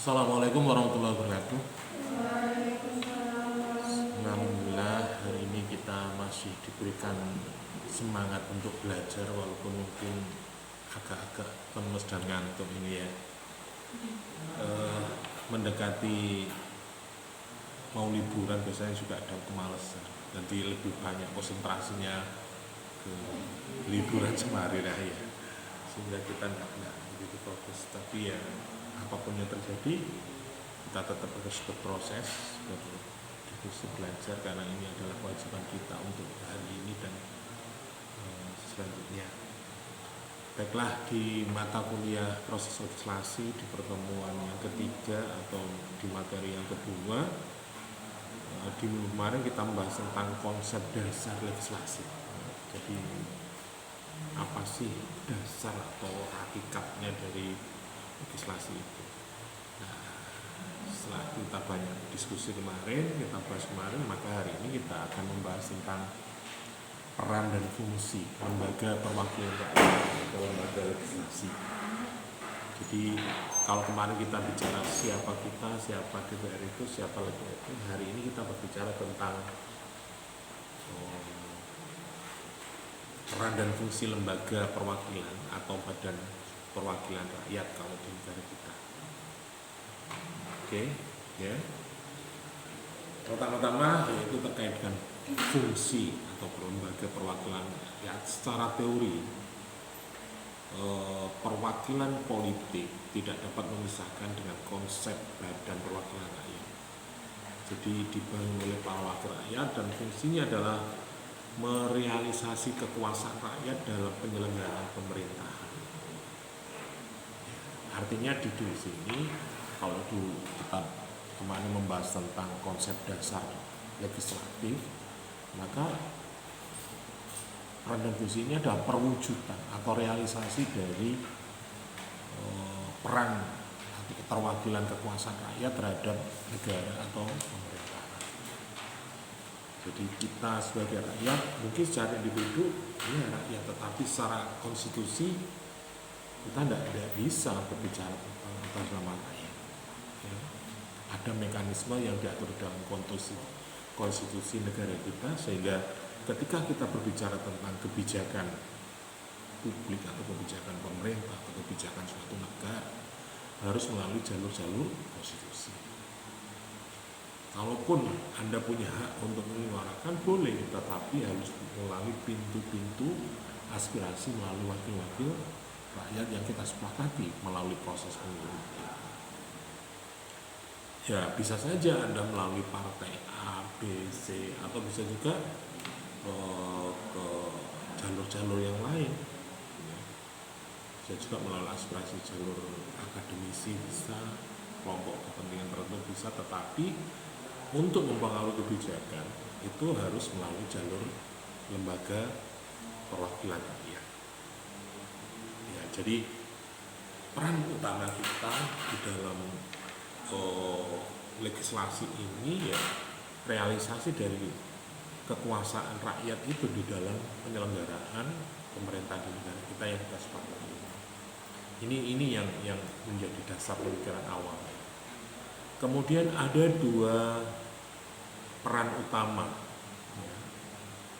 Assalamualaikum warahmatullahi wabarakatuh. Waalaikumsalam warahmatullahi Alhamdulillah wabarakatuh. hari ini kita masih diberikan semangat untuk belajar walaupun mungkin agak-agak lemes dan ngantuk ini ya. Mendekati mau liburan biasanya juga ada kemalasan. Nanti lebih banyak konsentrasinya ke liburan sehari ya. Sehingga kita nggak begitu fokus. Tapi ya apapun yang terjadi kita tetap harus berproses, terus belajar karena ini adalah kewajiban kita untuk hari ini dan selanjutnya. Baiklah, di mata kuliah proses legislasi di pertemuan yang ketiga atau di materi yang kedua, di minggu kemarin kita membahas tentang konsep dasar legislasi. Jadi apa sih dasar atau hakikatnya dari legislasi itu? Setelah kita banyak diskusi kemarin, kita bahas kemarin, maka hari ini kita akan membahas tentang peran dan fungsi lembaga perwakilan rakyat atau lembaga legislasi. Jadi kalau kemarin kita bicara siapa kita, siapa DPR itu, siapa legislatif itu, hari ini kita berbicara tentang peran dan fungsi lembaga perwakilan atau badan perwakilan rakyat kalau di negara kita. Oke, ya. Pertama-tama yaitu terkait dengan fungsi atau lembaga perwakilan rakyat. Secara teori, perwakilan politik tidak dapat memisahkan dengan konsep badan perwakilan rakyat. Jadi dibangun oleh para wakil rakyat dan fungsinya adalah merealisasi kekuasaan rakyat dalam penyelenggaraan pemerintahan. Artinya di sini kalau kita kemarin membahas tentang konsep dasar legislatif, maka peran dan fungsi ini adalah perwujudan atau realisasi dari peran atau keterwakilan kekuasaan rakyat terhadap negara atau pemerintahan. Jadi kita sebagai rakyat mungkin secara individu ya rakyat, tetapi secara konstitusi kita tidak bisa berbicara tentang atas nama rakyat. Ya. Ada mekanisme yang diatur dalam konstitusi negara kita, sehingga ketika kita berbicara tentang kebijakan publik atau kebijakan pemerintah atau kebijakan suatu negara harus melalui jalur-jalur konstitusi. Kalaupun Anda punya hak untuk menyuarakan boleh, tetapi harus melalui pintu-pintu aspirasi melalui wakil-wakil rakyat yang kita sepakati melalui proses pemilu. Ya bisa saja Anda melalui partai A, B, C atau bisa juga ke jalur-jalur yang lain. Bisa juga melalui aspirasi jalur akademisi bisa, kelompok kepentingan tertentu bisa, tetapi untuk mempengaruhi kebijakan itu harus melalui jalur lembaga perwakilan rakyat. Ya, jadi peran utama kita di dalam legislasi ini ya realisasi dari kekuasaan rakyat itu di dalam penyelenggaraan pemerintahan di negara kita yang kita sepakati. Ini yang menjadi dasar pemikiran awal. Kemudian ada dua peran utama ya,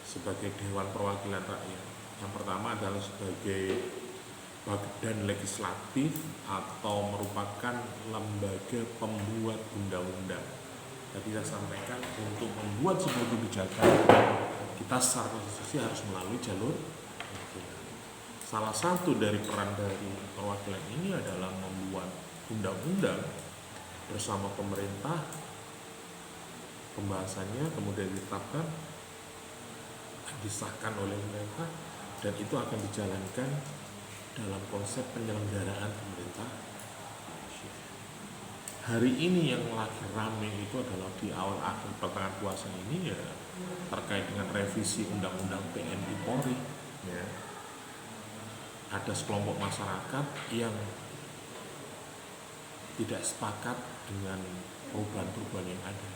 sebagai Dewan Perwakilan Rakyat. Yang pertama adalah sebagai badan legislatif atau merupakan lembaga pembuat undang-undang. Tadi saya sampaikan untuk membuat sebuah kebijakan kita secara konstitusi harus melalui jalur perwakilan. Salah satu dari peran dari perwakilan ini adalah membuat undang-undang bersama pemerintah, pembahasannya kemudian ditetapkan, disahkan oleh pemerintah, dan itu akan dijalankan dalam konsep penyelenggaraan pemerintah. Hari ini yang lagi rame itu adalah di awal akhir pertengahan puasa ini ya terkait dengan revisi undang-undang TNI Polri ya. Ada sekelompok masyarakat yang tidak sepakat dengan perubahan-perubahan yang ada.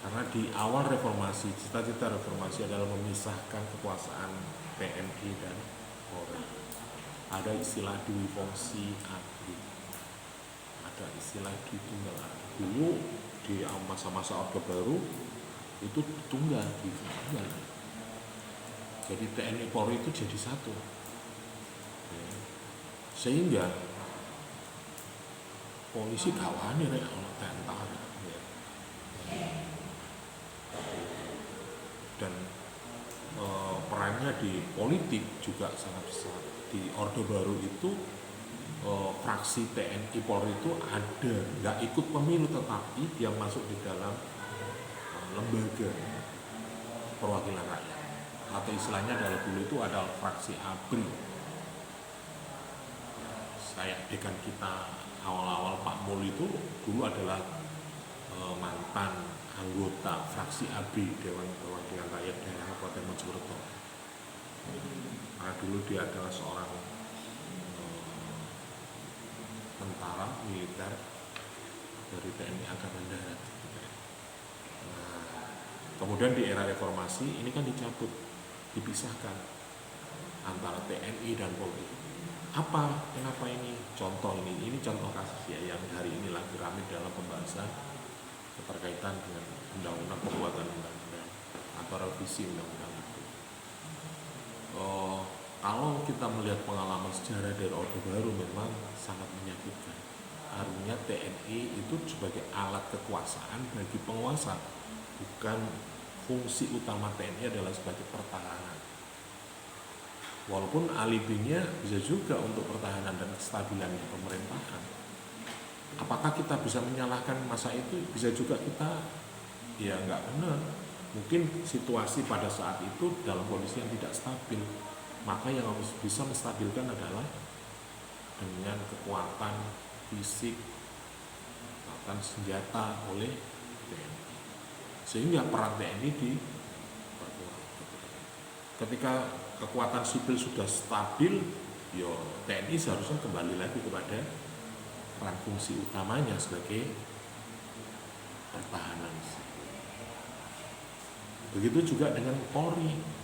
Karena di awal reformasi, cita-cita reformasi adalah memisahkan kekuasaan TNI dan Polri. Ada istilah dwi fungsi ABRI, ada ada istilah di tunggal. Dulu di masa-masa Orde Baru itu tunggal di tunggal. Jadi TNI Polri itu jadi satu. Ya. Sehingga polisi gawani rek ono tentara. Ya. Dan perannya di politik juga sangat besar. Di Orde Baru itu fraksi TNI Polri itu ada, nggak ikut pemilu tetapi dia masuk di dalam lembaga perwakilan rakyat, atau istilahnya adalah dulu itu adalah fraksi ABRI. Saya dekan kita awal-awal Pak Mul itu dulu adalah mantan anggota fraksi ABRI Dewan Perwakilan Rakyat Daerah Kabupaten Mojokerto. Karena dulu dia adalah seorang tentara militer dari TNI Angkatan Darat. Nah, kemudian di era reformasi ini kan dicabut, dipisahkan antara TNI dan Polri. Kenapa ini? Contoh ini contoh kasus ya yang hari ini lagi ramai dalam pembahasan keterkaitan dengan undang-undang pembuatan undang-undang atau revisi undang-undang itu. Kalau kita melihat pengalaman sejarah dari Orde Baru memang sangat menyakitkan. Artinya TNI itu sebagai alat kekuasaan bagi penguasa, bukan fungsi utama TNI adalah sebagai pertahanan. Walaupun alibinya bisa juga untuk pertahanan dan kestabilan pemerintahan. Apakah kita bisa menyalahkan masa itu? Bisa juga kita, ya nggak benar. Mungkin situasi pada saat itu dalam kondisi yang tidak stabil. Maka yang harus bisa menstabilkan adalah dengan kekuatan fisik, kekuatan senjata oleh TNI. Sehingga peran TNI diperkuat. Ketika kekuatan sipil sudah stabil, TNI seharusnya kembali lagi kepada peran fungsi utamanya sebagai pertahanan. Begitu juga dengan Polri.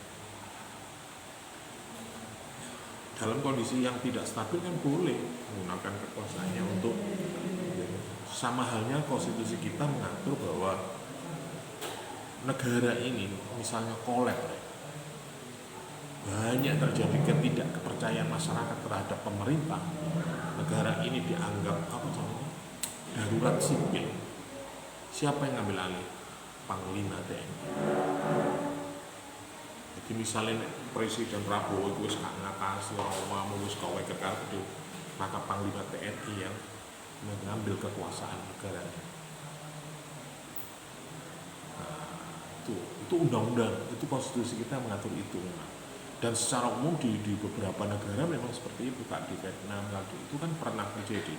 Dalam kondisi yang tidak stabil kan boleh menggunakan kekuasaannya untuk, sama halnya konstitusi kita mengatur bahwa negara ini misalnya kolab, banyak terjadi ketidakkepercayaan masyarakat terhadap pemerintah, negara ini dianggap darurat sipil. Siapa yang ngambil alih? Panglima TNI. Jadi misalnya Presiden Prabowo itu gak ngatasi orang wis kowe kekarep, maka Panglima TNI yang mengambil kekuasaan negaranya. Itu undang-undang, itu konstitusi kita mengatur itu memang. Dan secara umum di beberapa negara memang seperti itu, Kak. Di Vietnam itu kan pernah terjadi.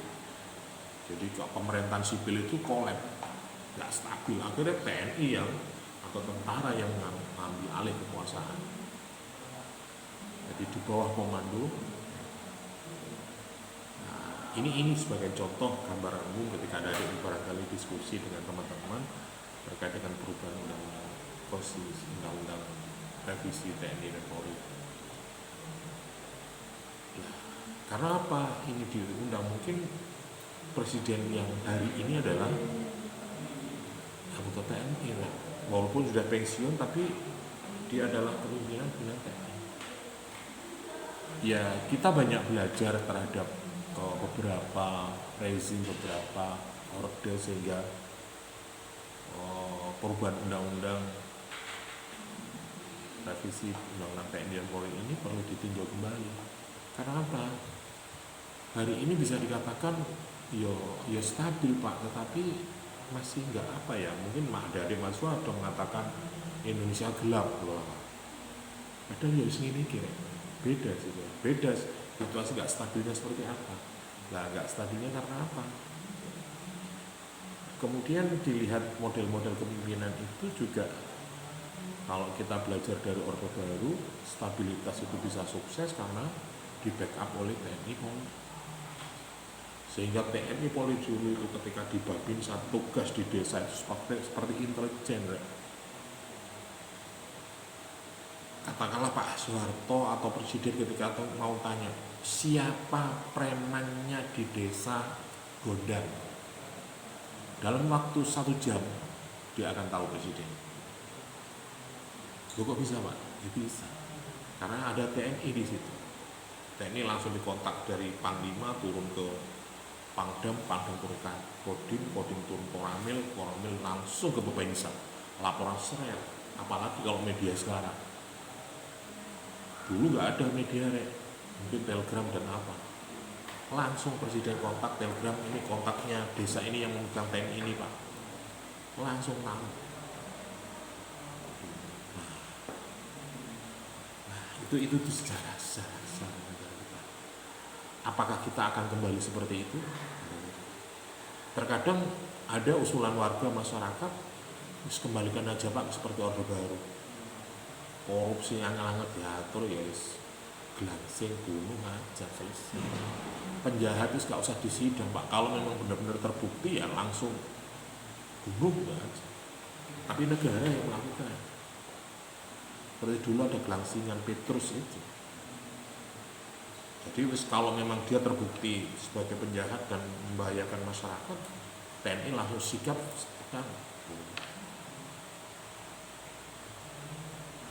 Jadi pemerintahan sipil itu kolab, nggak stabil. Akhirnya TNI atau tentara yang mengambil alih kekuasaan. Jadi di bawah komando. Nah, ini sebagai contoh gambaran umum ketika ada barangkali diskusi dengan teman-teman terkait dengan perubahan undang-undang konstitusi, undang-undang revisi TNI dan Polri. Nah, karena apa ini diundang? Mungkin presiden yang hari ini adalah anggota TNI, walaupun sudah pensiun tapi dia adalah pimpinan TNI. Ya kita banyak belajar terhadap beberapa rezim, beberapa orde, sehingga perubahan undang-undang revisi undang-undang TNI dan Polri ini perlu ditinjau kembali. Karena apa? Hari ini bisa dikatakan yo stabil Pak, tetapi masih nggak mungkin dari mahasiswa ada mengatakan Indonesia gelap loh. Padahal segini kira beda sih, beda situasi nggak stabilnya seperti apa. Nah, nggak stabilnya karena apa? Kemudian dilihat model-model kepemimpinan itu juga, kalau kita belajar dari Orde Baru, stabilitas itu bisa sukses karena di backup oleh TNI Polri. Sehingga TNI Polri dulu itu ketika di Babinsa tugas di desa itu seperti intelijen. Katakanlah Pak Soeharto atau Presiden ketika mau tanya siapa premannya di desa Gondang, dalam waktu 1 jam dia akan tahu presiden. Loh, kok bisa Pak? Ya bisa, karena ada TNI di situ. TNI langsung dikontak dari Panglima turun ke Pangdam, Pangdam turun ke Kodim, Kodim turun ke Koramil, Koramil langsung ke Bapengsa, laporan seret. Apalagi kalau media sekarang, dulu nggak ada media mungkin telegram dan apa, langsung presiden kontak telegram, ini kontaknya desa ini yang memegang TNI ini Pak, langsung tahu. Itu sejarah negara kita. Apakah kita akan kembali seperti itu? Terkadang ada usulan warga masyarakat, kembalikan aja Pak seperti Orde Baru. Korupsi yang anget diatur ya gelangsing bunuh aja selesai. Penjahat itu gak usah disidang Pak. Kalau memang benar-benar terbukti ya langsung bunuh aja. Tapi negara yang melakukan. Seperti dulu ada gelangsingan Petrus itu. Jadi kalau memang dia terbukti sebagai penjahat dan membahayakan masyarakat, TNI langsung sikap kan.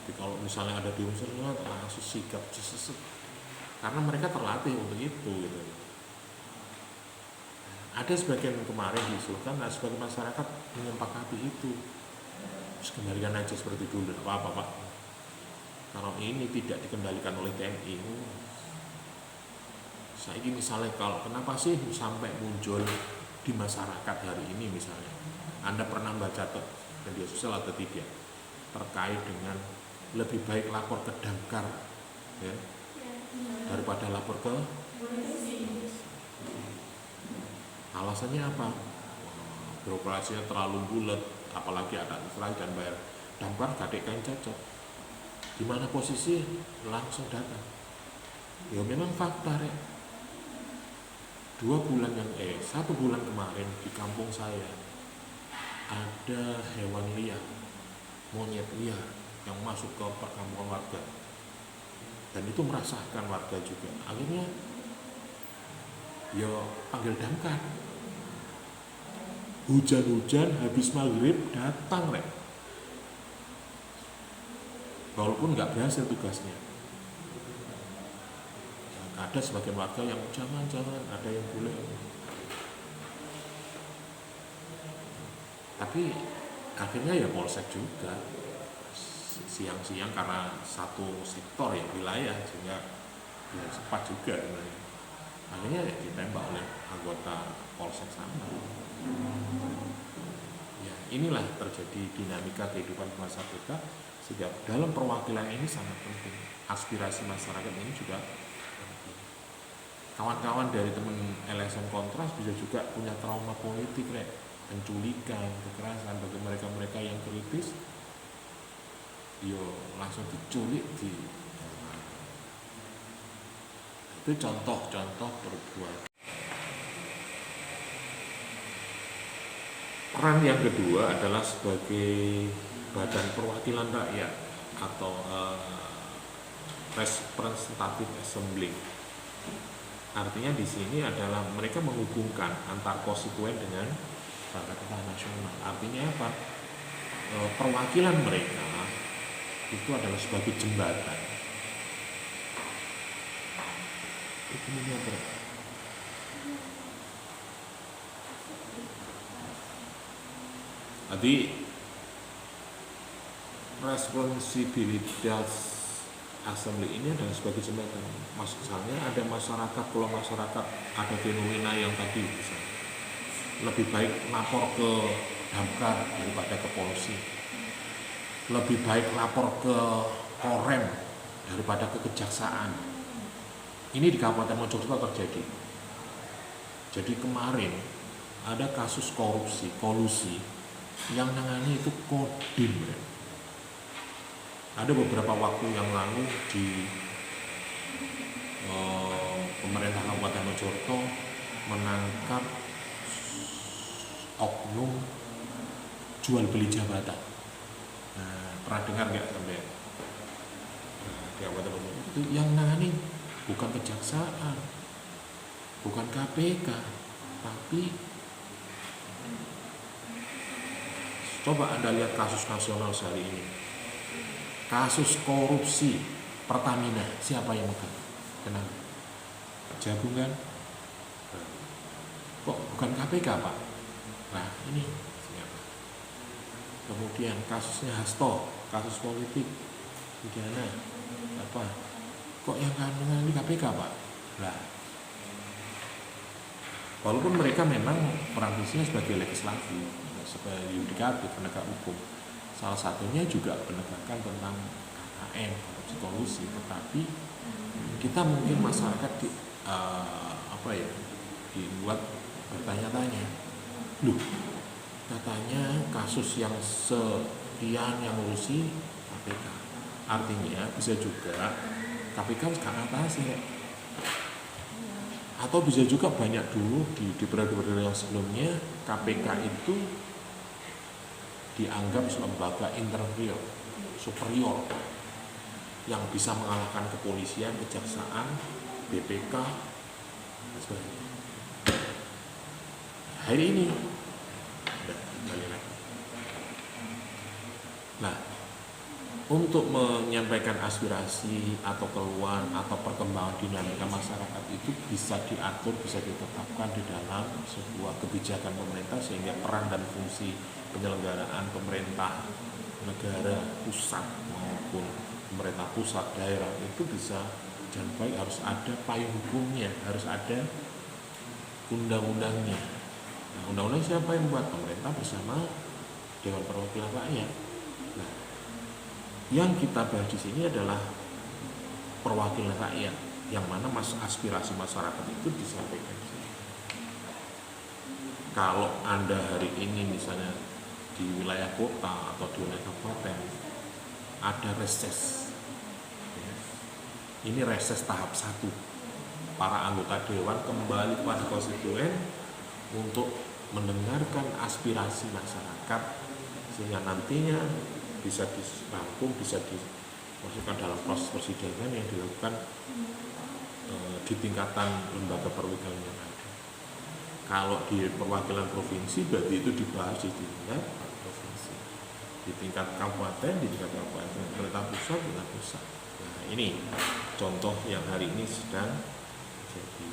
Jadi kalau misalnya ada diunsur langsung sikap karena mereka terlatih untuk itu gitu. Ada sebagian kemarin diusulkan, sebagai masyarakat menyepakati itu, terus kembalikan aja seperti dulu, apa-apa Pak. Kalau ini tidak dikendalikan oleh TNI, saya ini misalnya kalau kenapa sih sampai muncul di masyarakat hari ini misalnya, Anda pernah baca media sosial atau tidak terkait dengan lebih baik lapor ke Damkar ya, daripada lapor ke alasannya apa? Birokrasinya terlalu bulat, apalagi ada administrasi dan bayar Damkar gadek kain cocok. Di mana posisi langsung datang. Ya memang fakta 1 bulan kemarin di kampung saya ada hewan liar, monyet liar yang masuk ke perkampungan warga, dan itu meresahkan warga juga. Akhirnya ya panggil Damkar. Hujan-hujan habis maghrib datang walaupun nggak berhasil tugasnya. Ada sebagian warga yang jangan, ada yang boleh. Tapi akhirnya ya polsek juga siang-siang karena satu sektor ya wilayah, sehingga ya cepat juga. Akhirnya ya ditembak oleh anggota polsek sana. Ya inilah terjadi dinamika kehidupan bangsa kita. Sehingga dalam perwakilan ini sangat penting, aspirasi masyarakat ini juga penting. Kawan-kawan dari teman LSM Kontras bisa juga punya trauma politik penculikan, kekerasan. Bagi mereka-mereka yang kritis, langsung diculik itu contoh-contoh perbuatan. Peran yang kedua adalah sebagai badan perwakilan rakyat atau representative assembly. Artinya di sini adalah mereka menghubungkan antar konstituen dengan Partai Nasional. Artinya apa? Perwakilan mereka itu adalah sebagai jembatan. Itu Jadi responsibilitas assembly ini adalah sebagai jembatan. Misalnya ada masyarakat, kalau masyarakat ada fenomena yang tadi misalnya, lebih baik lapor ke Damkar daripada ke polisi, lebih baik lapor ke Korem daripada ke kejaksaan. Ini di Kabupaten Mojokerto terjadi. Jadi kemarin ada kasus kolusi yang nangani itu Kodim. Ada beberapa waktu yang lalu di pemerintah Kabupaten Mojokerto menangkap oknum jual beli jabatan. Pernah dengar nggak sampai? Di Kabupaten Mojokerto itu yang nangani bukan kejaksaan, bukan KPK, tapi Coba Anda lihat kasus nasional sehari ini. Kasus korupsi Pertamina, siapa yang megang? Kenapa? Jagung kan? Kok bukan KPK Pak? Nah ini siapa? Kemudian kasusnya Hasto, kasus politik pidana apa? Kok yang menangani KPK Pak? Lah, walaupun mereka memang profesinya sebagai legislatif, sebagai yudikatif, penegak hukum, salah satunya juga penegakan tentang KKN, korupsi kolusi, tetapi kita mungkin masyarakat dibuat bertanya-tanya, loh katanya kasus yang sekian yang ngurusi KPK, artinya bisa juga KPK sekarang atas ya, atau bisa juga banyak dulu di periode-periode yang sebelumnya KPK itu dianggap lembaga inferior, superior yang bisa mengalahkan kepolisian, kejaksaan, BPK dan sebagainya. Hari ini kembali lagi. Nah, untuk menyampaikan aspirasi atau keluhan atau perkembangan dinamika masyarakat itu bisa diatur, bisa ditetapkan di dalam sebuah kebijakan pemerintah, sehingga peran dan fungsi penyelenggaraan pemerintah negara pusat maupun pemerintah pusat daerah itu bisa jalan baik. Harus ada payung hukumnya, harus ada undang-undangnya. Nah, undang-undang siapa yang buat? Pemerintah bersama Dewan Perwakilan Rakyat. Nah, yang kita bahas di sini adalah perwakilan rakyat, yang mana aspirasi masyarakat itu disampaikan. Kalau Anda hari ini misalnya di wilayah kota atau di wilayah kabupaten ada reses, ini reses tahap 1, para anggota dewan kembali kepada konstituen untuk mendengarkan aspirasi masyarakat, sehingga nantinya bisa dirangkum, bisa dimasukkan dalam proses persidangan yang dilakukan di tingkatan lembaga perwakilan yang ada. Kalau di perwakilan provinsi berarti itu dibahas di tingkat provinsi, di tingkat kabupaten, di tingkat kabupaten, pemerintah pusat, pemerintah pusat. Nah ini contoh yang hari ini sedang terjadi.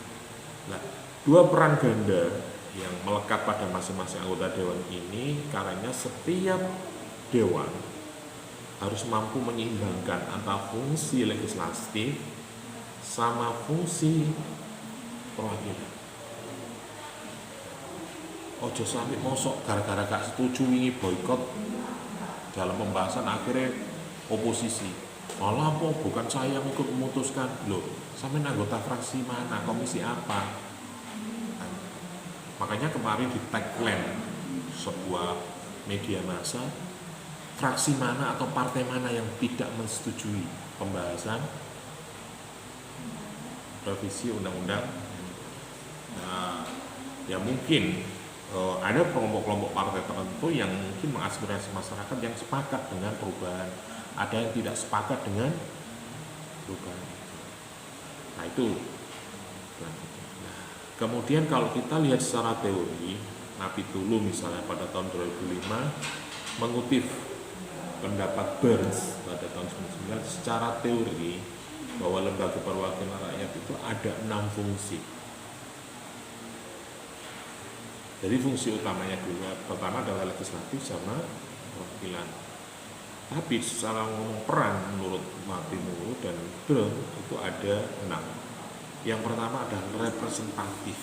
Nah, dua peran ganda yang melekat pada masing-masing anggota dewan ini, karena setiap dewan harus mampu menyeimbangkan antara fungsi legislatif sama fungsi perwakilan. Ojo sampai mosok gara-gara gak setuju wingi boikot dalam pembahasan akhirnya oposisi. Malah apa? Bukan saya yang ikut memutuskan. Loh, sampai anggota fraksi mana? Komisi apa? Nah, makanya kemarin di tagline sebuah media massa, fraksi mana atau partai mana yang tidak menyetujui pembahasan revisi undang-undang. Nah, ya mungkin ada kelompok-kelompok partai tertentu yang mungkin mengaspirasi masyarakat yang sepakat dengan perubahan, ada yang tidak sepakat dengan perubahan. Nah itu. Nah, kemudian kalau kita lihat secara teori, Napitulu misalnya pada tahun 2005 mengutip pendapat Burns pada tahun 1999 secara teori bahwa lembaga perwakilan rakyat itu ada 6 fungsi. Jadi fungsi utamanya dulu pertama adalah legislatif sama perwakilan. Tapi secara ngomong peran menurut Napitulu dan Burns itu ada 6. Yang pertama adalah representatif.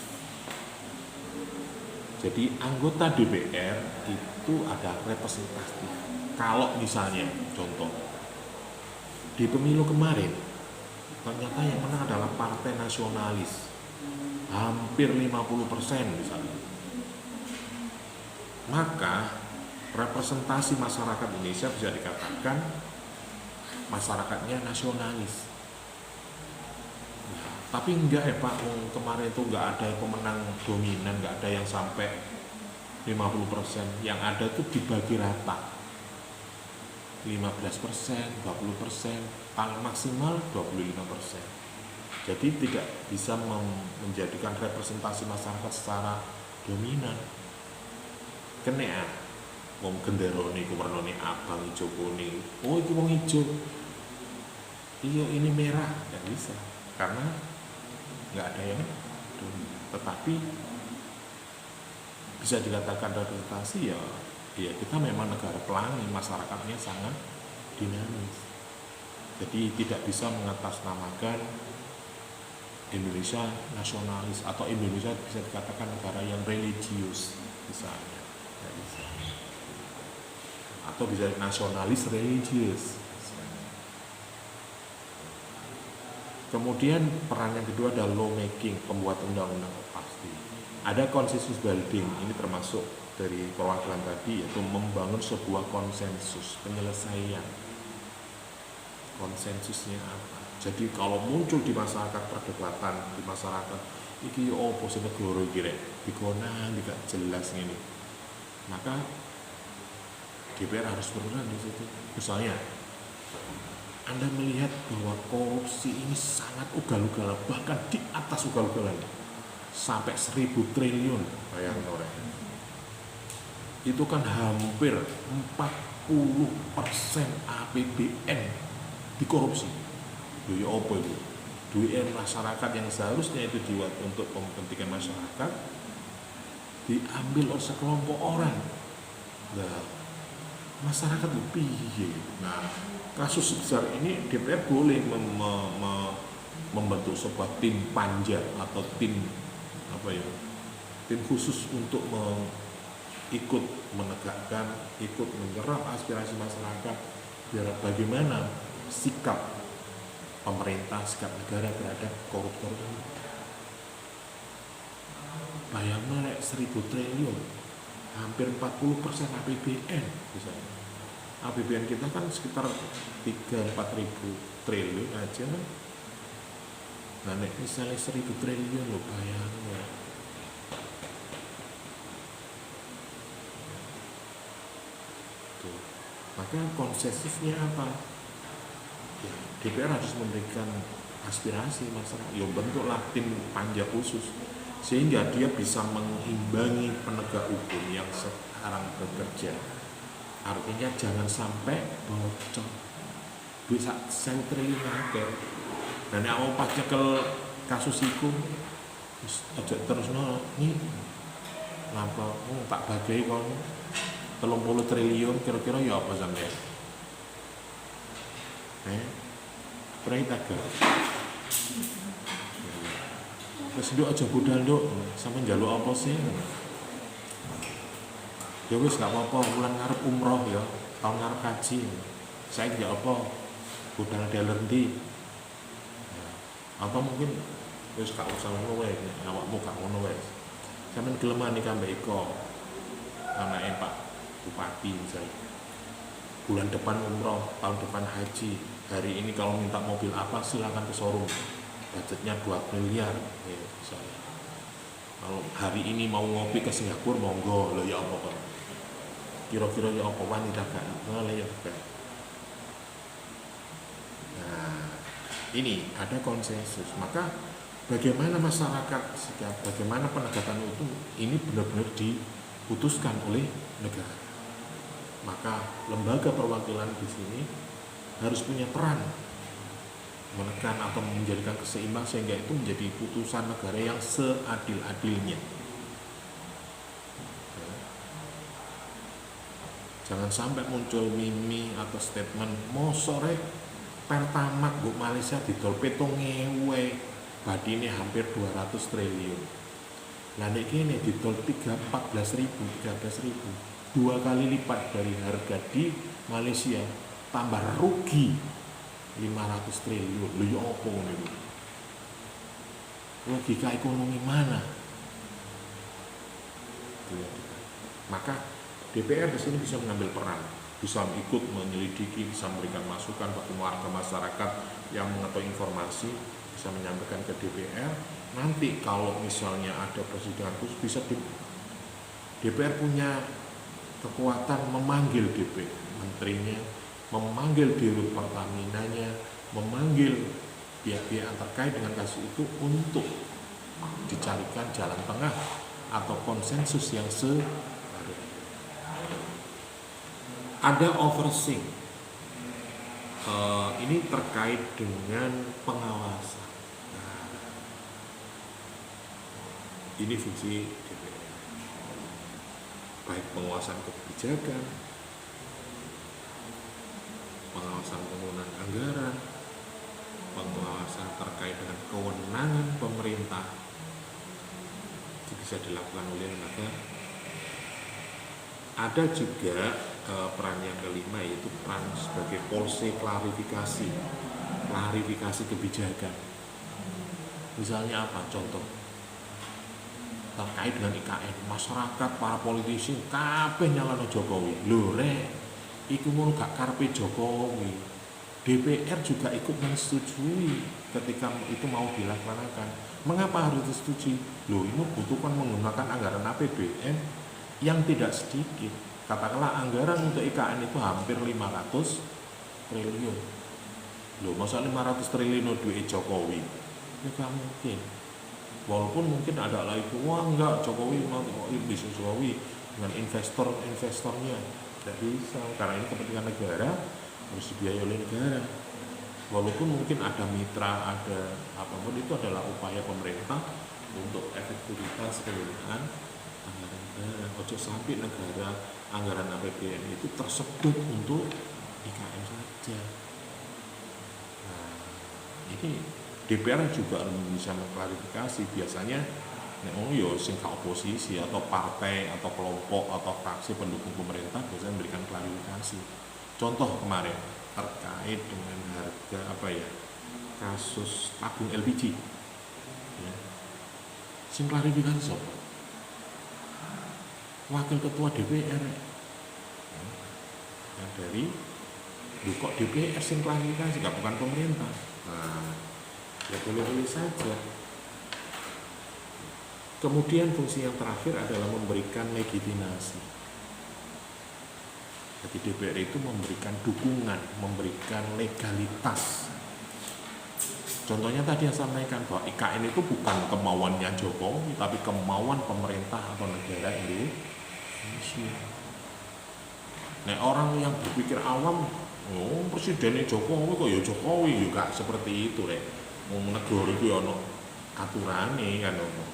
Jadi anggota DPR itu ada representatif. Kalau misalnya contoh di pemilu kemarin ternyata yang menang adalah partai nasionalis, hampir 50% misalnya, maka representasi masyarakat Indonesia bisa dikatakan masyarakatnya nasionalis. Nah, tapi enggak ya Pak, kemarin itu enggak ada yang pemenang dominan, enggak ada yang sampai 50%, yang ada itu dibagi rata, 15%, 20%, paling maksimal 25%. Jadi tidak bisa menjadikan representasi masyarakat secara dominan. Kena wong genderone iku warnane abang, ijo, kuning. Oh, iki wong ijo. Iya, ini merah, nggak bisa. Karena nggak ada yang tetapi bisa dikatakan representasi ya kita memang negara pelangi, masyarakatnya sangat dinamis. Jadi tidak bisa mengatasnamakan Indonesia nasionalis atau Indonesia bisa dikatakan negara yang religius misalnya, nggak bisa. Atau bisa nasionalis religius. Kemudian peran yang kedua adalah law making, pembuat undang-undang pasti. Ada consensus building, ini termasuk dari perwakilan tadi, yaitu membangun sebuah konsensus, penyelesaian. Konsensusnya apa? Jadi kalau muncul di masyarakat perdebatan, di masyarakat, iki opo sing negara iki rek, dikonang tidak jelas ini. Maka DPR harus berperan di situ. Misalnya, Anda melihat bahwa korupsi ini sangat ugal-ugalan, bahkan di atas ugal-ugalan, sampai 1.000 triliun, bayangin orang. Itu kan hampir 40% APBN dikorupsi. Ya apa itu? Duit masyarakat yang seharusnya itu dibuat untuk kepentingan masyarakat diambil oleh sekelompok orang. Nah, masyarakat piye? Nah, kasus sebesar ini DPR boleh membentuk sebuah tim panja atau tim tim khusus untuk ikut menegakkan, ikut menyerap aspirasi masyarakat biar bagaimana sikap pemerintah, sikap negara terhadap koruptor ini. Bayangkan 1.000 triliun, hampir 40% APBN misalnya. APBN kita kan sekitar 3-4 ribu triliun aja. Nah, misalnya 1.000 triliun loh, bayangin. Tuh. Maka konsensusnya apa? Ya, DPR harus memberikan aspirasi masyarakat. Ya, bentuklah tim panja khusus sehingga dia bisa mengimbangi penegak hukum yang sekarang bekerja. Artinya jangan sampai bocor bisa 1 triliun aja. Dan yang mau pas nyekel kasus itu aja terus nih ngapa tak bagai kon 30 triliun kira-kira ya apa sampe pernah tak terus nduk aja budal nduk sampe njaluk apa sih ya wis gak apa-apa bulan ngarep umroh ya tahun ngarep haji saya gak apa budal daler ndi atau mungkin wis gak usah ngono wae awakmu gak ngono wae sampeyan geleman iki ambek Eko anake Pak Bupati misalnya bulan depan umroh tahun depan haji hari ini kalau minta mobil apa silakan ke showroom budgetnya 2 miliar ya, misalnya kalau hari ini mau ngopi ke Singapura monggo lho ya apa kok kira-kira ya apa wanita gak ngale ya gak. Nah ini ada konsensus, maka bagaimana masyarakat sikap, bagaimana penegakan hukum ini benar-benar diputuskan oleh negara. Maka lembaga perwakilan di sini harus punya peran menekan atau menjadikan keseimbang sehingga itu menjadi putusan negara yang seadil-adilnya. Jangan sampai muncul mimi atau statement mosore Pertamax Bu Malaysia didol 7.000 badine hampir 200 triliun. Lah nek kene didol 14.000, 13.000, 2 kali lipat dari harga di Malaysia, tambah rugi 500 triliun. Lho ya apa ngono iki? Logika ekonomi mana? Maka DPR di sini bisa mengambil peran, bisa ikut menyelidiki, bisa memberikan masukan bagi warga masyarakat yang mengetahui informasi, bisa menyampaikan ke DPR. Nanti kalau misalnya ada persidangan khusus, bisa DPR punya kekuatan memanggil DPR, menterinya, memanggil Dirut Pertaminanya, memanggil pihak-pihak terkait dengan kasus itu untuk dicarikan jalan tengah atau konsensus yang Ada oversight. Ini terkait dengan pengawasan. Nah, ini fungsi DPR. Baik pengawasan kebijakan, pengawasan penggunaan anggaran, pengawasan terkait dengan kewenangan pemerintah itu bisa dilakukan oleh lembaga. Ada juga peran yang kelima, yaitu peran sebagai policy klarifikasi kebijakan. Misalnya apa? Contoh terkait dengan IKN, masyarakat, para politisi kabeh nyalano Jokowi. Lho rek, iku ngono gak karepe Jokowi. DPR juga ikut menyetujui ketika itu mau dilaksanakan. Mengapa harus disetujui? Loh, ini butuhkan menggunakan anggaran APBN yang tidak sedikit. Katakanlah anggaran untuk IKN itu hampir 500 triliun. Loh, masa 500 triliun duit Jokowi? Ya gak mungkin. Walaupun mungkin ada lagi, wah enggak, Jokowi mau bisa Jokowi dengan investornya. Tidak bisa, karena ini kepentingan negara, harus dibiayai oleh negara. Walaupun mungkin ada mitra, ada apapun, itu adalah upaya pemerintah untuk efektivitas penggunaan anggaran negara. Ojo sampai negara anggaran APBN itu tersedot untuk IKN saja. Nah, ini DPR juga bisa mengklarifikasi. Biasanya sing oposisi atau partai atau kelompok atau fraksi pendukung pemerintah biasanya memberikan klarifikasi. Contoh kemarin terkait dengan harga kasus tabung LPG, ya. Sing klarifikasi siapa? Wakil ketua DPR, yang dari kok DPR sing klarifikasi, gak bukan pemerintah. Nah, ya boleh-boleh saja. Kemudian fungsi yang terakhir adalah memberikan legitimasi. Jadi DPR itu memberikan dukungan, memberikan legalitas. Contohnya tadi yang sampaikan bahwa IKN itu bukan kemauannya Jokowi, tapi kemauan pemerintah atau negara Indonesia. Nah, orang yang berpikir awam, presidennya Jokowi kok ya Jokowi juga seperti itu rek. Negara itu ya ono aturane kan ono.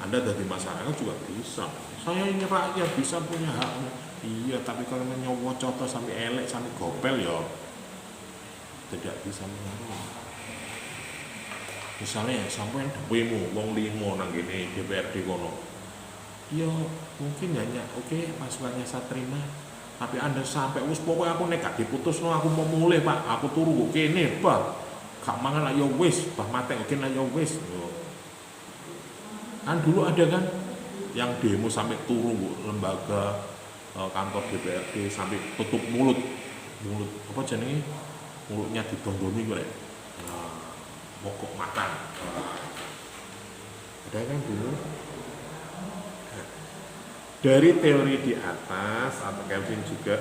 Anda dari masyarakat juga bisa. Saya ini rakyat bisa punya hak. Iya, tapi kalau menyowo contoh sampai elek sampai gopel ya tidak bisa mengaruh. Misalnya sampai depemu wong limo nang gini DPRD kono. Ya mungkin hanya oke, masukannya saya terima. Tapi Anda sampai pokoknya aku nek diputus aku mau mulai Pak, aku turu kok kene, Pak. Gak mangan lah ya wis, bah mate oke lah ya wis. Kan dulu ada kan yang demo sampai turu lembaga kantor DPRD sampai tutup mulut apa jenenge, mulutnya didongdomi gue. Nah, mogok makan. Ada kan dulu. Dari teori di atas, atau Kelvin juga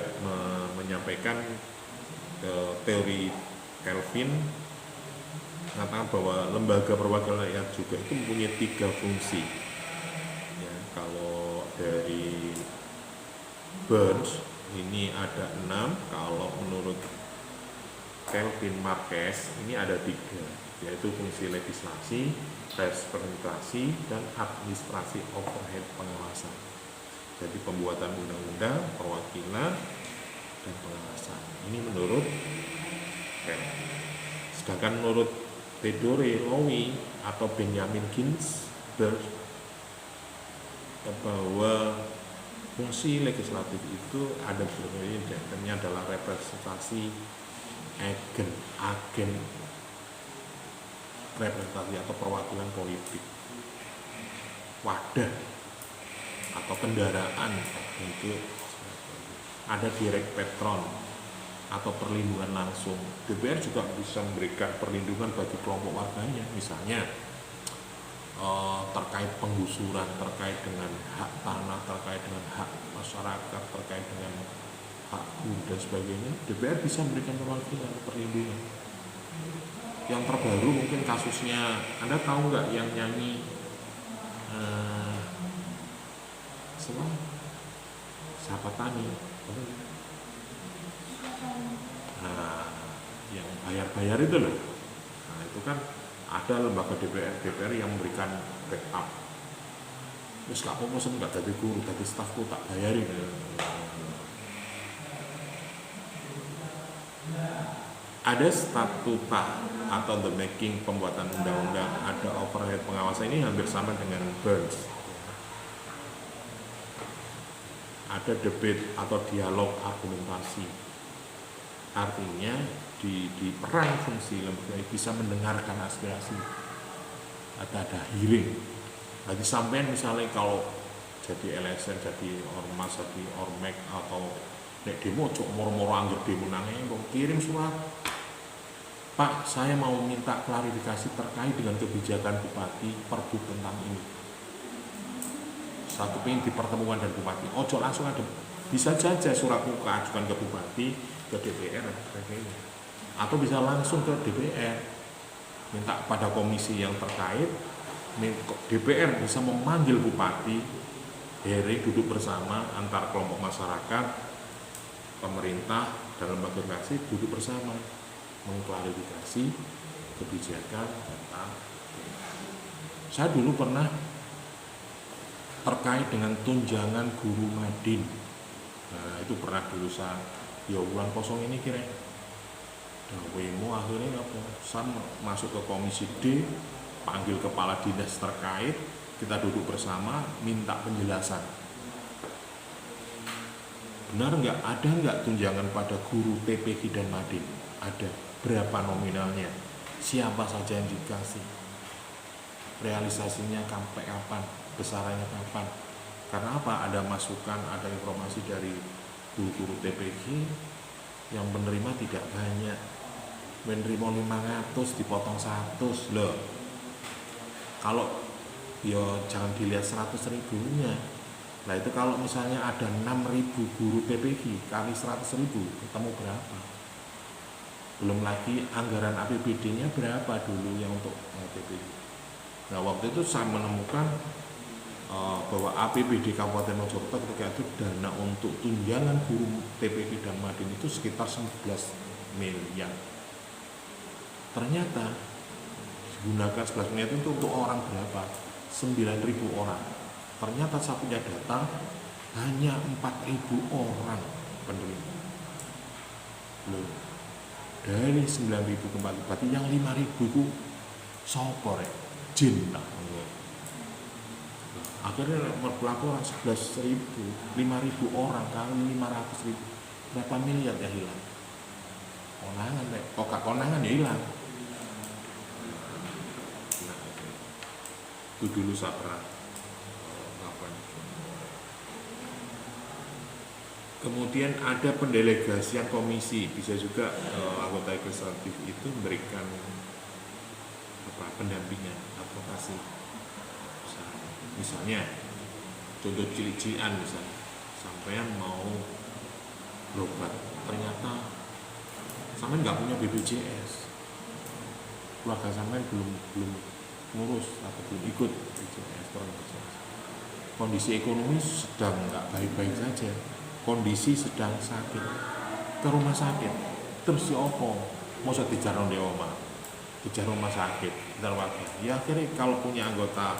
menyampaikan teori Kelvin mengatakan bahwa lembaga perwakilan rakyat juga itu mempunyai 3 fungsi. Ya, kalau dari Burns ini ada 6, kalau menurut Kelvin Marquez ini ada 3, yaitu fungsi legislasi, representasi, dan administrasi overhead pengawasan. Jadi pembuatan undang-undang, perwakilan, dan pengawasan. Ini menurut Kelvin. Sedangkan menurut Theodore Lowy atau Benjamin Ginsberg bahwa fungsi legislatif itu ada berbagai, adalah representasi agen representasi atau perwakilan politik, wadah atau kendaraan untuk ada direct patron atau perlindungan langsung. DPR juga bisa memberikan perlindungan bagi kelompok warganya, misalnya terkait penggusuran, terkait dengan hak tanah, terkait dengan hak masyarakat, terkait dengan hak guru dan sebagainya. DPR bisa memberikan perlindungan. Yang terbaru mungkin kasusnya, Anda tahu nggak yang nyanyi siapa Tani? Nah, yang bayar-bayar itu loh. Nah, itu kan ada lembaga DPR yang memberikan backup. Terus gak apa-apa sen gak jadi guru, jadi stafku tak bayarin. Ada statuta atau the making pembuatan undang-undang, ada overhead pengawasan, ini hampir sama dengan Burns. Ada debate atau dialog argumentasi. Artinya di peran fungsi lembaga bisa mendengarkan aspirasi. Ada hearing. Nanti sampean misalnya kalau jadi LSM, jadi ormas, jadi ormek atau nek demo cok moro-moro anggere demo nanging kirim surat, Pak, saya mau minta klarifikasi terkait dengan kebijakan Bupati Perbu tentang ini. Satu pengen dipertemukan dengan Bupati. Ojo langsung ada. Bisa saja surat muka ajukan ke Bupati, ke DPR dan sebagainya. Atau bisa langsung ke DPR. Minta pada komisi yang terkait. DPR bisa memanggil Bupati, hearing duduk bersama antar kelompok masyarakat, pemerintah dan lembaga administrasi duduk bersama mengklarifikasi kebijakan tentang. Saya dulu pernah terkait dengan tunjangan guru Madin. Nah, itu pernah dulu saya bulan kosong ini kira. Dawemu akhirnya apa? Saya masuk ke komisi D, panggil kepala dinas terkait, kita duduk bersama minta penjelasan. Benar nggak? Ada nggak tunjangan pada guru TPQ dan Madin? Ada. Berapa nominalnya? Siapa saja yang dikasih? Realisasinya sampai kapan? Besarannya kapan? Karena apa? Ada masukan, ada informasi dari guru-guru TPQ yang menerima tidak banyak. Menerima 500 dipotong 100 loh. Kalau jangan dilihat 100 ribunya. Nah itu kalau misalnya ada 6.000 guru TPQ kali 100.000 ketemu berapa? Belum lagi anggaran APBD-nya berapa dulu yang untuk TPQ. Nah waktu itu saya menemukan bahwa APBD Kabupaten Mojokerto ketika itu dana untuk tunjangan guru TPQ dan Madin itu sekitar 11 miliar. Ternyata digunakan 11 miliar itu untuk orang berapa? 9.000 orang. Ternyata saya punya data hanya 4.000 orang penerima. Loh, dari 9.000 kembali, berarti yang 5.000 itu sopor jin lah. Akhirnya pelaporan 11.000, 5.000 orang kali 500.000, berapa miliar ya hilang? Konangan deh, kok konangan ya hilang. Nah, itu dulu saya pernah. Kemudian ada pendelegasian komisi, bisa juga anggota legislatif itu memberikan pendampingan, advokasi. Misalnya, contoh cilik-cilikan misalnya, sampean mau berobat, ternyata sampean nggak punya BPJS, keluarga sampean belum ngurus atau belum ikut BPJS, kondisi ekonomi sedang nggak baik-baik saja. Kondisi sedang sakit, ke rumah sakit, terus si opo mau dijarong di oma, dijar rumah sakit, darwati. Ya akhirnya kalau punya anggota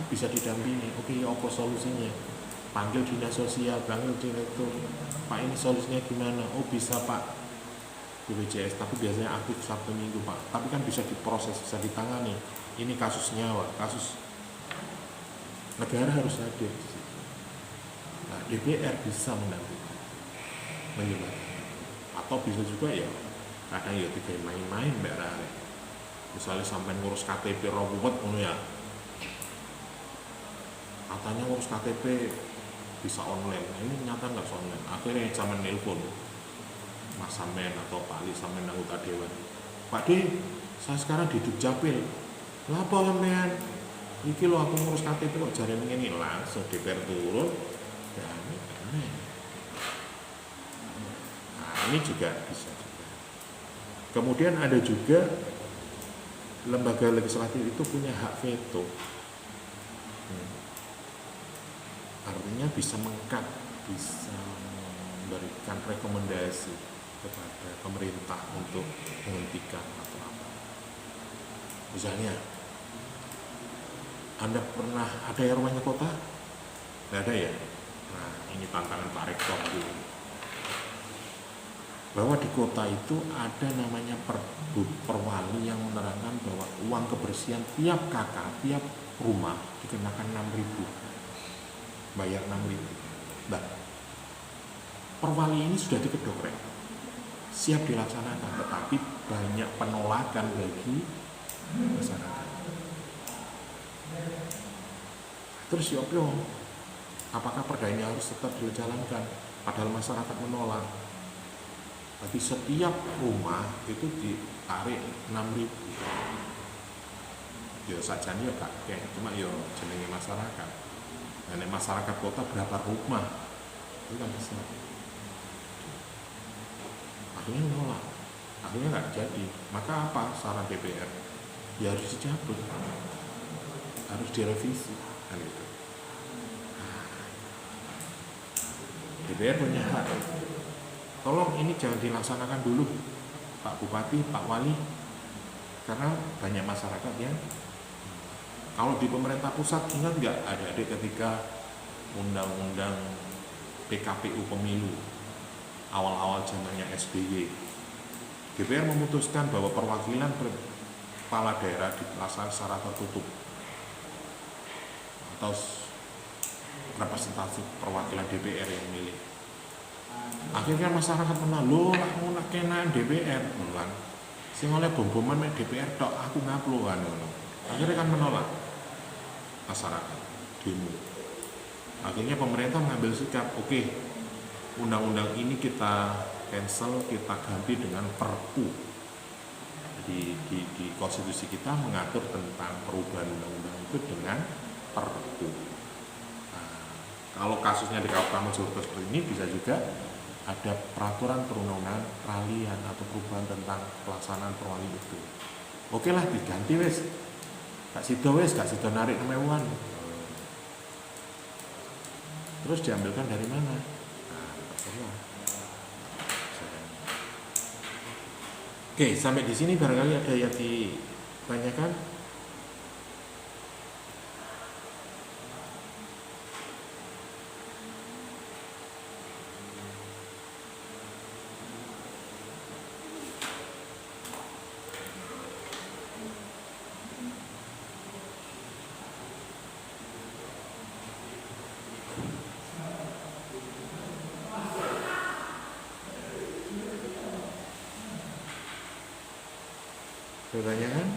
bisa didampingi. Oke, ya opo solusinya? Panggil dinas sosial, panggil direktur. Pak ini solusinya gimana? Oh bisa Pak, BPJS, tapi biasanya aktif Sabtu Minggu Pak. Tapi kan bisa diproses, bisa ditangani. Ini kasus nyawa, kasus negara harus hadir. Nah, DPR bisa mendampingi, menyebabkan, atau bisa juga ya kadang ya tiga main-main mbak Rare. Misalnya sampai ngurus KTP robot ngono ya, katanya ngurus KTP bisa online, nah, ini nyata nggak bisa online. Akhirnya zaman nelpon Mas Samen atau Pak Ali Samen anggota dewan, Pak D, saya sekarang di Dukcapil, apa sampean? Iki lo aku ngurus KTP kok jaring ini, langsung DPR turun. Nah, ini juga bisa juga. Kemudian ada juga lembaga legislatif itu punya hak veto. Artinya bisa mengkat, bisa memberikan rekomendasi. kepada pemerintah untuk menghentikan atau apa. Misalnya, Anda pernah ada yang rumahnya kota? Nggak ada ya? Nah, ini tantangan Pak Rektor dulu. Bahwa di kota itu ada namanya perwali yang menerangkan bahwa uang kebersihan tiap kakak, tiap rumah dikenakan 6.000, bayar 6.000. Nah, perwali ini sudah dikedok, siap dilaksanakan, tetapi banyak penolakan bagi masyarakat. Terus ya apakah perda ini harus tetap dijalankan? Padahal masyarakat menolak. Tapi setiap rumah itu ditarik 6.000. Ya sajane ya kakek, cuma ya jenenge masyarakat. Nah, masyarakat kota berapa rumah? Itu kan bisa. Akhirnya menolak. Akhirnya nggak jadi. Maka apa saran DPR? Ya harus dicabut, harus direvisi, kan gitu. DPR punya hak. Tolong ini jangan dilaksanakan dulu, Pak Bupati, Pak Wali, karena banyak masyarakat yang kalau di pemerintah pusat ingat nggak adik-adik ketika undang-undang PKPU pemilu awal-awal zamannya SBY, DPR memutuskan bahwa perwakilan kepala daerah dilaksanakan secara tertutup atau representasi perwakilan DPR yang milih. Akhirnya masyarakat menang, loh lah ngono kenaan DPR kan. Sing oleh bom-boman mek DPR tok, aku ngaplo kan ngono. Akhirnya kan menolak masyarakat demo. Akhirnya pemerintah mengambil sikap, oke, undang-undang ini kita cancel, kita ganti dengan Perpu. Di konstitusi kita mengatur tentang perubahan undang-undang itu dengan Perpu. Nah, kalau kasusnya di Kabupaten Mojokerto seperti ini bisa juga ada peraturan perundang-undangan peralihan atau perubahan tentang pelaksanaan perwali itu. Oke lah diganti wes. Gak sido narik kemewahan. Terus diambilkan dari mana? Nah, terserah. Oke, sampai di sini barangkali ada yang ditanyakan. Pertanyaan?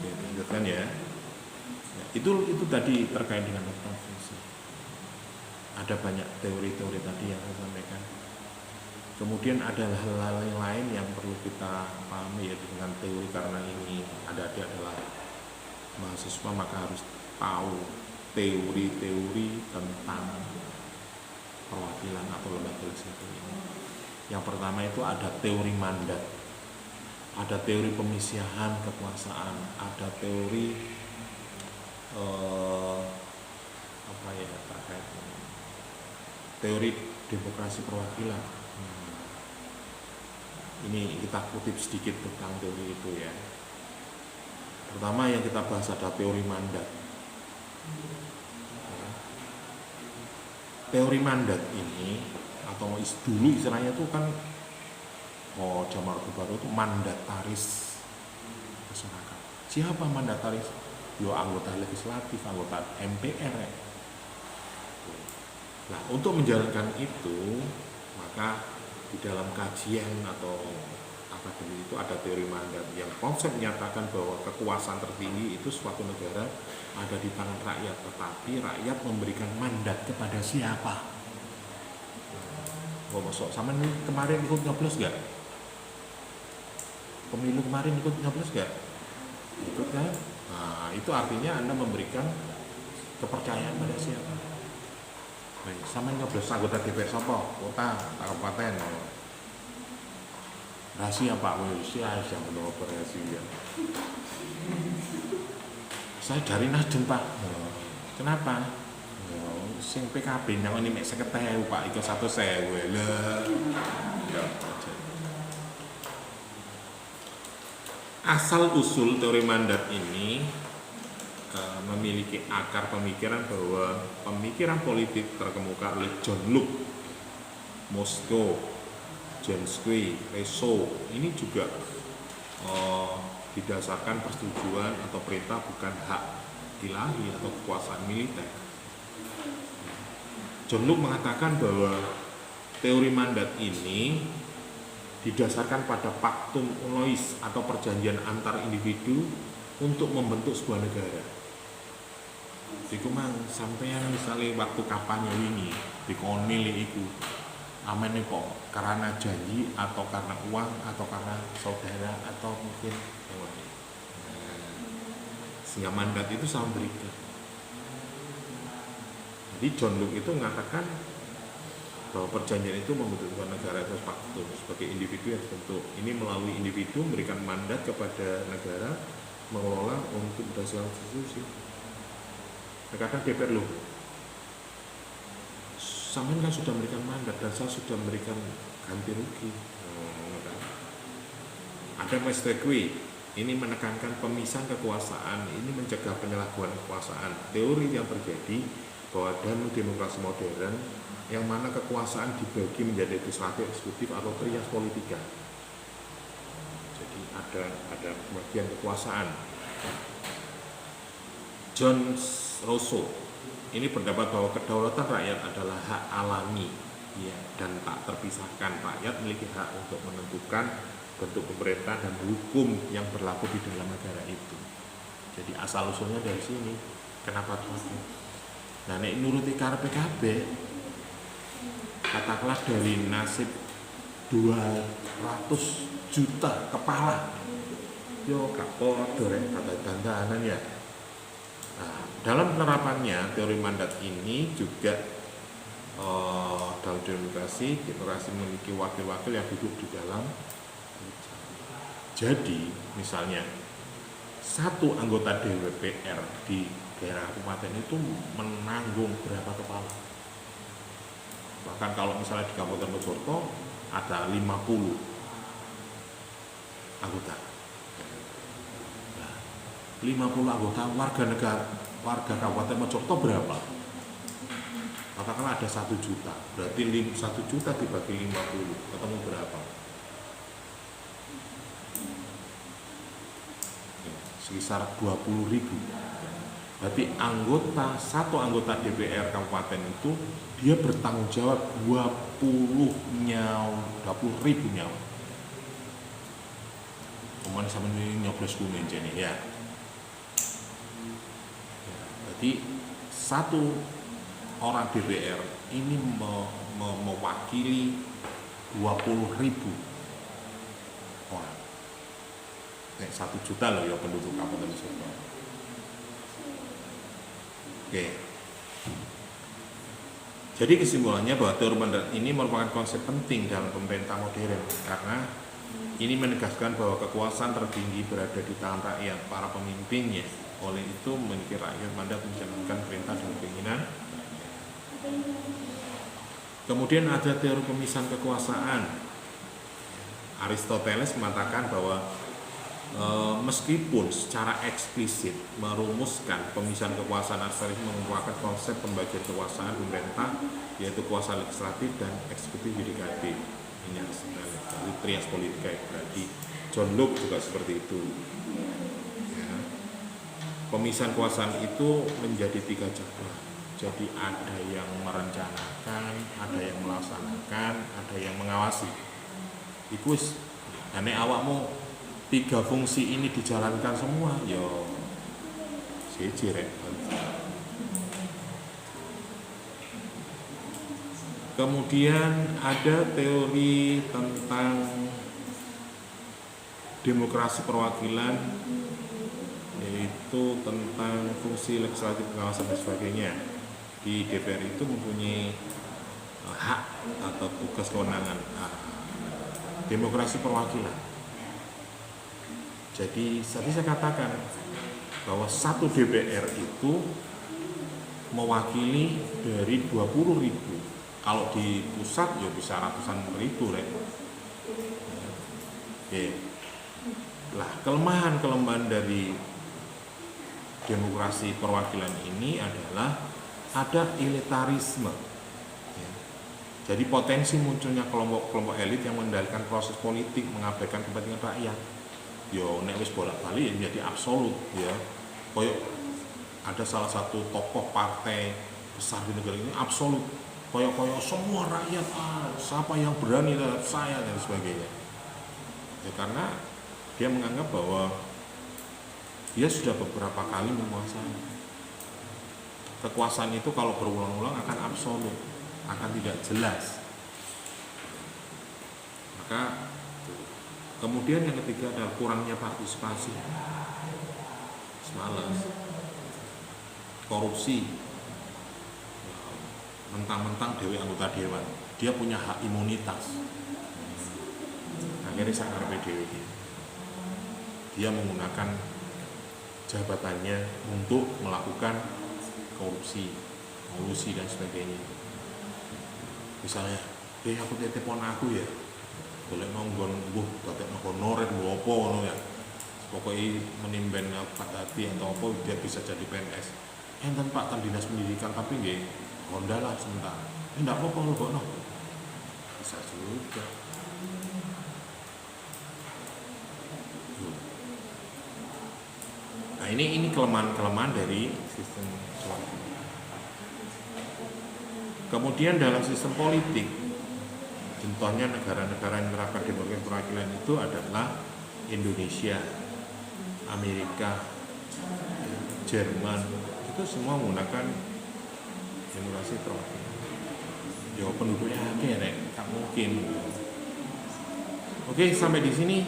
Ya, lanjutkan ya. Itu tadi terkait dengan provinsi. Ada banyak teori-teori tadi yang saya sampaikan. Kemudian ada hal-hal yang lain yang perlu kita pahami, yaitu dengan teori, karena ini adik-adik adalah mahasiswa maka harus tahu teori-teori tentang perwakilan atau lembaga legislatif ini. Yang pertama itu ada teori mandat, ada teori pemisihan kekuasaan, ada teori terkait teori demokrasi perwakilan. Ini kita kutip sedikit tentang teori itu ya. Pertama yang kita bahas ada teori mandat. Teori mandat ini atau dulu istilahnya itu kan zaman Orde Baru itu mandataris masyarakat. Siapa mandataris? Yo anggota legislatif, anggota MPR ya. Nah, untuk menjalankan itu maka di dalam kajian atau akademik itu ada teori mandat yang konsep menyatakan bahwa kekuasaan tertinggi itu suatu negara ada di tangan rakyat, tetapi rakyat memberikan mandat kepada siapa? Masuk sama nih kemarin ikut nyoblos gak? Pemilu kemarin ikut nyoblos gak? Ikut kan? Nah, itu artinya Anda memberikan kepercayaan pada siapa? Baik, sama nyoblos anggota DPR sopo, kota, kabupaten. Rahasia Pak, Malaysia yang menolak rahasia. Saya dari Nasdem Pak. Kenapa? sing PKB nyawani mek 50.000 Pak, iku 100.000 lho. Ya. Asal usul teori mandat ini memiliki akar pemikiran bahwa pemikiran politik terkemuka oleh John Locke, Moskow, James Square, Rousseau ini juga didasarkan persetujuan atau perintah bukan hak ilahi atau kekuasaan militer. John Locke mengatakan bahwa teori mandat ini didasarkan pada pactum unois atau perjanjian antar individu untuk membentuk sebuah negara. Iku mang sampeyan misalnya waktu kampanye ini dikonil iku amen kok karena janji atau karena uang atau karena saudara atau mungkin hewan. Sehingga mandat itu sama berikan. Jadi John Locke itu mengatakan bahwa perjanjian itu membentuk sebuah negara atau pactum sebagai individu yang terbentuk. Ini melalui individu memberikan mandat kepada negara mengelola untuk berdasarkan konstitusi. Kadang DPR loh, sampean kan sudah memberikan mandat dan saya sudah memberikan ganti rugi. Ada Mestekwi, ini menekankan pemisahan kekuasaan, ini mencegah penyalahgunaan kekuasaan. Teori yang terjadi bahwa dalam demokrasi modern yang mana kekuasaan dibagi menjadi legislatif, eksekutif atau trias politika. Jadi ada pembagian kekuasaan. John Rousseau ini berpendapat bahwa kedaulatan rakyat adalah hak alami ya, dan tak terpisahkan. Rakyat memiliki hak untuk menentukan bentuk pemerintah dan hukum yang berlaku di dalam negara itu. Jadi asal usulnya dari sini. Kenapa tuh? Nah, nek nuruti karepe kabeh, katakanlah dari nasib 200 juta kepala, yo gak podo rek kata dandanan ya. Nah, dalam penerapannya teori mandat ini juga dalam demokrasi memiliki wakil-wakil yang duduk di dalam. Jadi misalnya satu anggota DPR di daerah kabupaten itu menanggung berapa kepala. Bahkan kalau misalnya di Kabupaten Mojokerto ada 50 anggota. 50 anggota warga Kabupaten Mojokerto berapa? Katakanlah ada 1 juta, berarti 1 juta dibagi 50, ketemu berapa? Sekitar 20.000. Berarti satu anggota DPR Kabupaten itu dia bertanggung jawab 20.000 nyawa. Kemudian sama ini nyoblos kuning jadi ya. Jadi satu orang DPR ini mewakili 20.000 orang. 1 juta loh ya penduduk Kabupaten Mojokerto. Oke. Jadi kesimpulannya bahwa teori mandat ini merupakan konsep penting dalam pemerintah modern karena ini menegaskan bahwa kekuasaan tertinggi berada di tangan rakyat, para pemimpinnya. Oleh itu memiliki rakyat mandat menjalankan perintah dan keinginan. Kemudian ada teori pemisahan kekuasaan. Aristoteles mengatakan bahwa meskipun secara eksplisit merumuskan pemisahan kekuasaan, Aristoteles mengemukakan konsep pembagian kekuasaan pemerintah yaitu kuasa legislatif dan eksekutif yudikatif. Ini Aristoteles dari trias politika. Berarti John Locke juga seperti itu. Ya. Pemisahan kekuasaan itu menjadi 3 cabang. Jadi ada yang merencanakan, ada yang melaksanakan, ada yang mengawasi. Iku wis nek awakmu 3 fungsi ini dijalankan semua, yo siji rek. Kemudian ada teori tentang demokrasi perwakilan, yaitu tentang fungsi legislatif, pengawasan dan sebagainya. Di DPR itu mempunyai hak atau tugas kewenangan demokrasi perwakilan. Jadi tadi saya katakan bahwa satu DPR itu mewakili dari 20.000. Kalau di pusat ya bisa ratusan ribu, Rek. Oke. Lah, kelemahan dari demokrasi perwakilan ini adalah ada elitarisme. Ya. Jadi potensi munculnya kelompok-kelompok elit yang mengendalikan proses politik, mengabaikan kepentingan rakyat. Yo nek wis bolak-balik ya jadi absolut ya. Koyok ada salah satu tokoh partai besar di negara ini absolut. Koyok semua rakyat, siapa yang berani terhadap saya dan sebagainya. Ya karena dia menganggap bahwa dia sudah beberapa kali menguasai. Kekuasaan itu kalau berulang-ulang akan absolut, akan tidak jelas. Maka kemudian yang ketiga adalah kurangnya partisipasi, malas, korupsi. Mentang-mentang dewe anggota dewan, dia punya hak imunitas. Akhirnya sakar dewe. Dia menggunakan jabatannya untuk melakukan korupsi, kolusi dan sebagainya. Misalnya, aku telepon aku ya, boleh nonggon, dapat honorer, apa ngono ya. Pokoknya menimben Pak Hati atau apa biar bisa jadi PNS. Enten Pak kan dinas pendidikan tapi nggih Honda lah sebentar. Enggak apa-apa lho, Bok. Bisa juga. Nah, ini kelemahan-kelemahan dari sistem perwakilan. Kemudian dalam sistem politik, contohnya negara-negara yang menerapkan demokrasi perwakilan itu adalah Indonesia, Amerika, Jerman, itu semua menggunakan demokrasi perwakilan. Ya penduduknya akeh, tak mungkin. Oke, sampai di sini